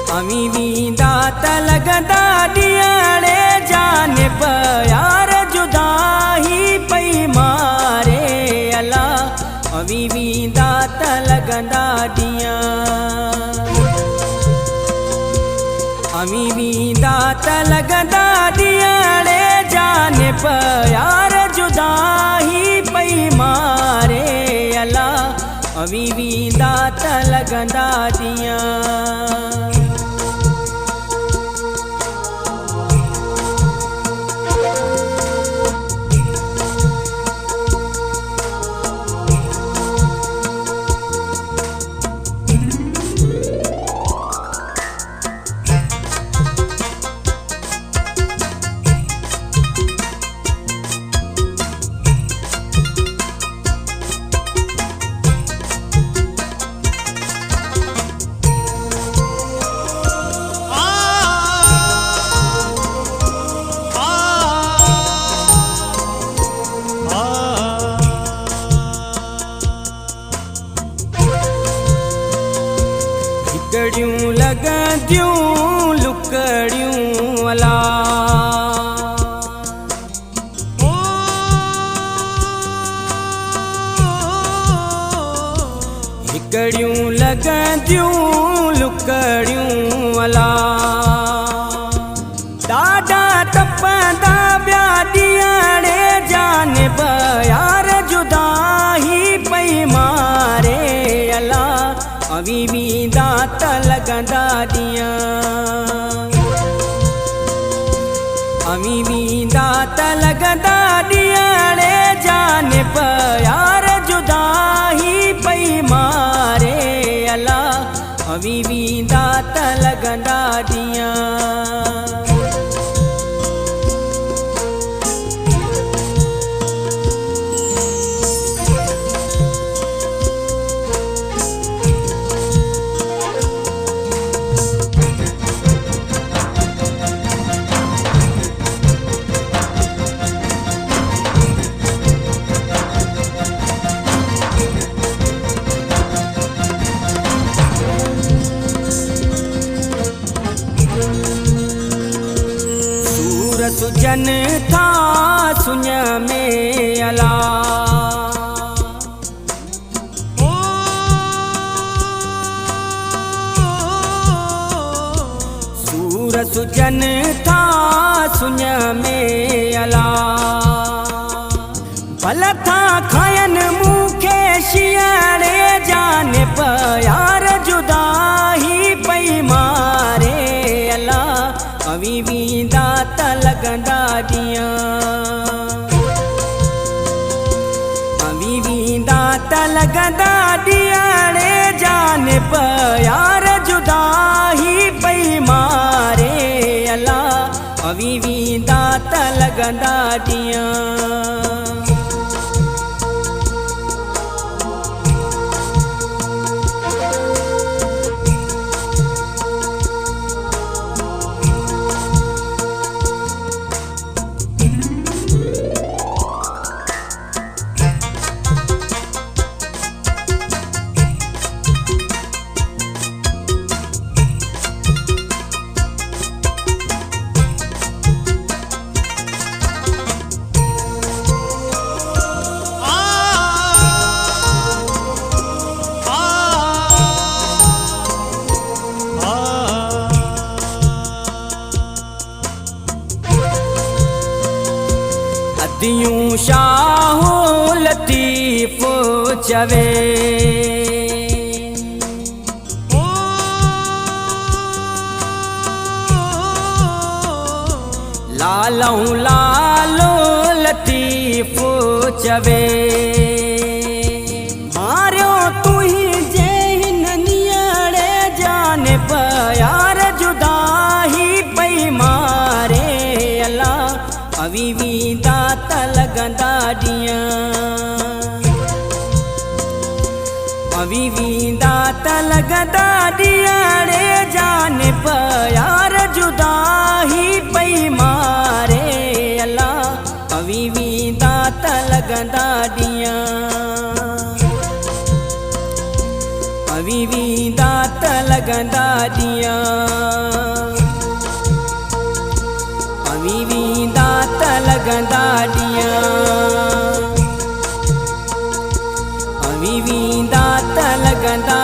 अमी भी दात लगदा डियाड़े जाने प्यार जुदा ही पई मारे अला। अमी भी दात लगदा डिया, अमी भी दात लगदा डियाड़े जाने प्यार जुदा ही पई मारे अला। अमी भी दात लगदा डिया। हिकड़ियूं लगंदियूं लुकड़ियूं अला। हिकड़ियूं लगंदियूं लुकड़ियूं अला। ॾाढा तपंदा ॿिया ॾियाड़े जाने प्यार जुदा ही पई मारे अला। अमी भी दात लगदा डिया, अमी भी दात लगदा डियाड़े जाने प्यार जुदा ही पई मारे अला। अमी भी दात लगदा डिया। सुजन था सुन में अला। सूर सुजन था सुन में अला। भल था खायन मुखे शियाड़े जाने प्यार जुदा ही पई मारे अला। अमी भी दात लगदा डिया, अमी भी दात लगदा डियाड़े जाने प्यार जुदा ही पई मारे अला। अमी भी दात लगदा डिया। दियूं शाहो लतीफ चवे, लालऊं लालो लतीफ चवे। मारियो तू ही जे हिन नियाड़े जाने प्यार जुदा ही पई मारे अला। अमी भी दात लगदा डिया, अमी भी दात लगदा डियाड़े जाने प्यार जुदा ही पई मारे अला। अमी भी दात लगदा डिया, अमी भी दात लगदा डिया। वींदा त लगंदा ॾींहं अवी वींदा त लगंदा